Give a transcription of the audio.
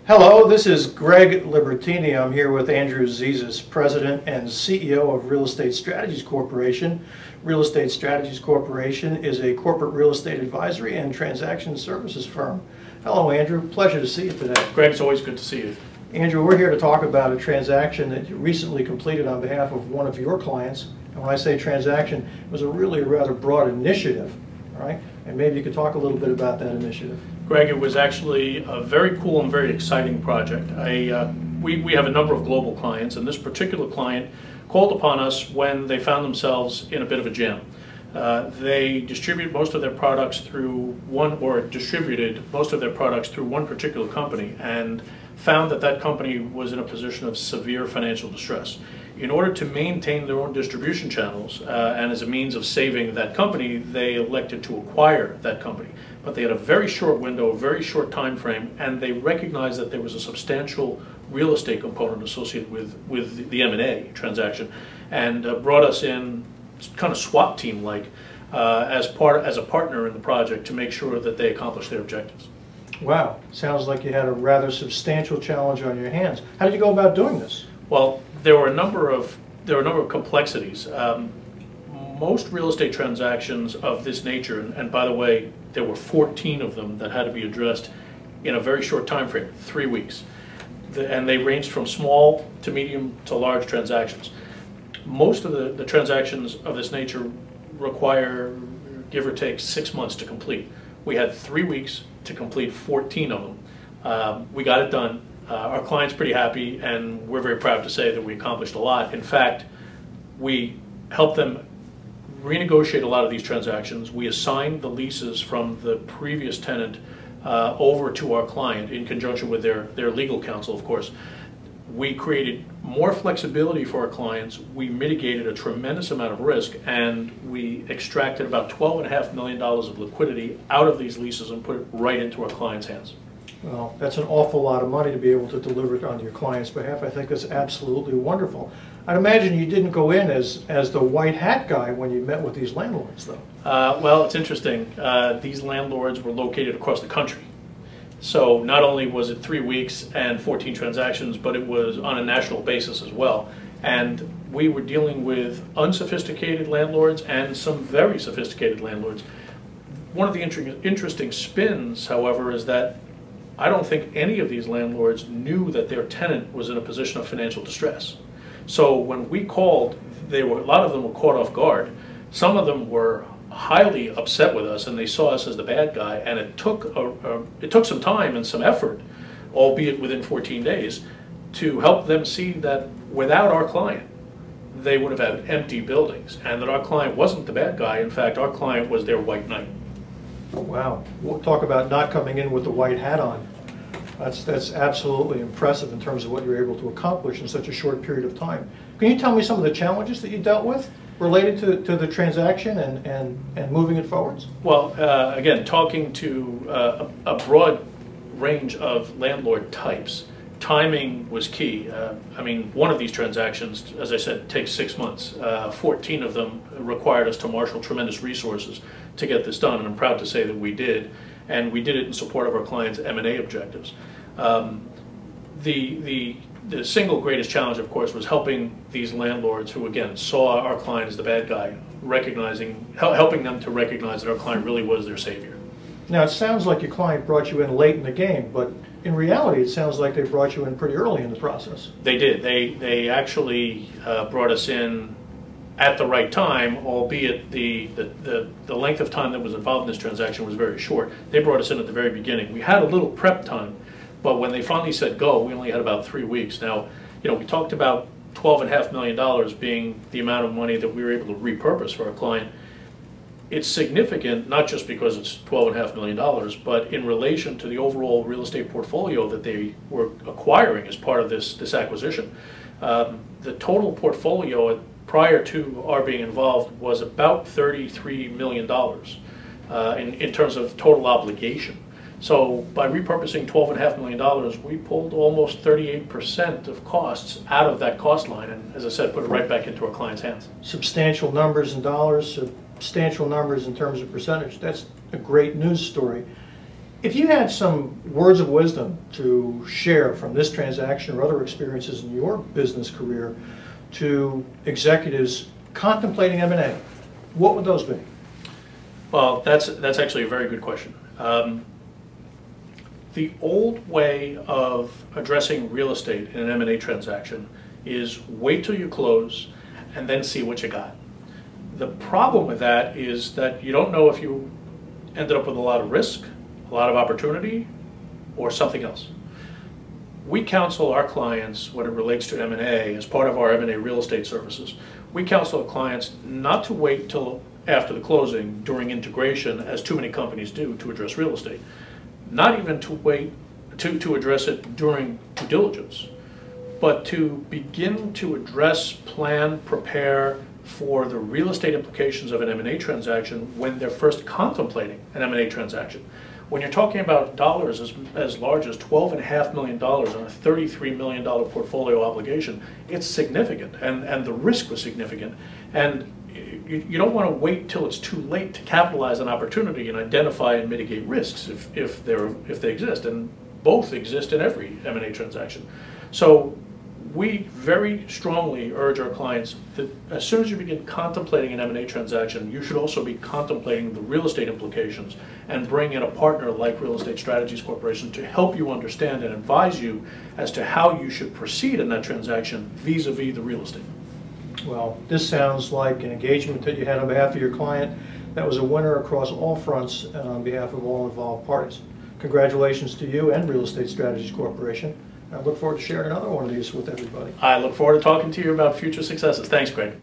Hello, this is Greg Libertiny. I'm here with Andrew Zezas, President and CEO of Real Estate Strategies Corporation. Real Estate Strategies Corporation is a corporate real estate advisory and transaction services firm. Hello, Andrew. Pleasure to see you today. Greg, it's always good to see you. Andrew, we're here to talk about a transaction that you recently completed on behalf of one of your clients. And when I say transaction, it was a rather broad initiative, all right? And maybe you could talk a little bit about that initiative. Greg, it was actually a very cool and very exciting project. We have a number of global clients, and this particular client called upon us when they found themselves in a bit of a jam. They distribute most of their products through distributed most of their products through one particular company, and found that that company was in a position of severe financial distress. In order to maintain their own distribution channels, and as a means of saving that company, they elected to acquire that company. But they had a very short window, a very short time frame, and they recognized that there was a substantial real estate component associated with the M&A transaction, and brought us in kind of SWAT team-like as a partner in the project to make sure that they accomplished their objectives. Wow, sounds like you had a rather substantial challenge on your hands. How did you go about doing this? Well, there were a number of complexities. Most real estate transactions of this nature, and by the way, there were 14 of them that had to be addressed in a very short time frame, 3 weeks. And they ranged from small to medium to large transactions. Most of the transactions of this nature require, give or take, 6 months to complete. We had 3 weeks to complete 14 of them. We got it done. Our client's pretty happy, and we're very proud to say that we accomplished a lot. In fact, we helped them renegotiate a lot of these transactions. We assigned the leases from the previous tenant over to our client in conjunction with their legal counsel, of course. We created more flexibility for our clients. We mitigated a tremendous amount of risk, and we extracted about $12.5 million of liquidity out of these leases and put it right into our clients' hands. Well, that's an awful lot of money to be able to deliver it on your client's behalf. I think that's absolutely wonderful. I'd imagine you didn't go in as the white hat guy when you met with these landlords, though. Well, it's interesting. These landlords were located across the country. So not only was it 3 weeks and 14 transactions, but it was on a national basis as well. And we were dealing with unsophisticated landlords and some very sophisticated landlords. One of the interesting spins, however, is that I don't think any of these landlords knew that their tenant was in a position of financial distress. So when we called, a lot of them were caught off guard. Some of them were highly upset with us, and they saw us as the bad guy. And it took some time and some effort, albeit within 14 days, to help them see that without our client, they would have had empty buildings, and that our client wasn't the bad guy. In fact, our client was their white knight. Wow. We'll talk about not coming in with the white hat on. That's absolutely impressive in terms of what you're able to accomplish in such a short period of time. Can you tell me some of the challenges that you dealt with related to the transaction and moving it forwards? Well, again, talking to a broad range of landlord types, timing was key. I mean, one of these transactions, as I said, takes 6 months. 14 of them required us to marshal tremendous resources to get this done, and I'm proud to say that we did, and we did it in support of our clients' M&A objectives. The single greatest challenge, of course, was helping these landlords who, again, saw our client as the bad guy, helping them to recognize that our client really was their savior. Now, it sounds like your client brought you in late in the game, but in reality, it sounds like they brought you in pretty early in the process. They did. They actually brought us in at the right time, albeit the length of time that was involved in this transaction was very short. They brought us in at the very beginning. We had a little prep time, but when they finally said go, we only had about 3 weeks. Now, we talked about $12.5 million being the amount of money that we were able to repurpose for our client. It's significant, not just because it's $12.5 million, but in relation to the overall real estate portfolio that they were acquiring as part of this acquisition. The total portfolio prior to our being involved was about $33 million in terms of total obligation. So by repurposing $12.5 million, we pulled almost 38% of costs out of that cost line, and as I said, put it right back into our clients' hands. Substantial numbers in dollars, substantial numbers in terms of percentage. That's a great news story. If you had some words of wisdom to share from this transaction or other experiences in your business career to executives contemplating M&A, what would those be? Well, that's actually a very good question. The old way of addressing real estate in an M&A transaction is wait till you close and then see what you got. The problem with that is that you don't know if you ended up with a lot of risk, a lot of opportunity, or something else. We counsel our clients when it relates to M&A as part of our M&A real estate services. We counsel our clients not to wait till after the closing during integration, as too many companies do, to address real estate. Not even to wait to address it during due diligence, but to begin to address, plan, prepare for the real estate implications of an M&A transaction when they're first contemplating an M&A transaction. When you're talking about dollars as large as $12.5 million on a $33 million portfolio obligation, it's significant, and the risk was significant. And you don't want to wait till it's too late to capitalize on opportunity and identify and mitigate risks if they exist, and both exist in every M&A transaction. So we very strongly urge our clients that as soon as you begin contemplating an M&A transaction, you should also be contemplating the real estate implications and bring in a partner like Real Estate Strategies Corporation to help you understand and advise you as to how you should proceed in that transaction vis-a-vis the real estate. Well, this sounds like an engagement that you had on behalf of your client that was a winner across all fronts and on behalf of all involved parties. Congratulations to you and Real Estate Strategies Corporation. I look forward to sharing another one of these with everybody. I look forward to talking to you about future successes. Thanks, Greg.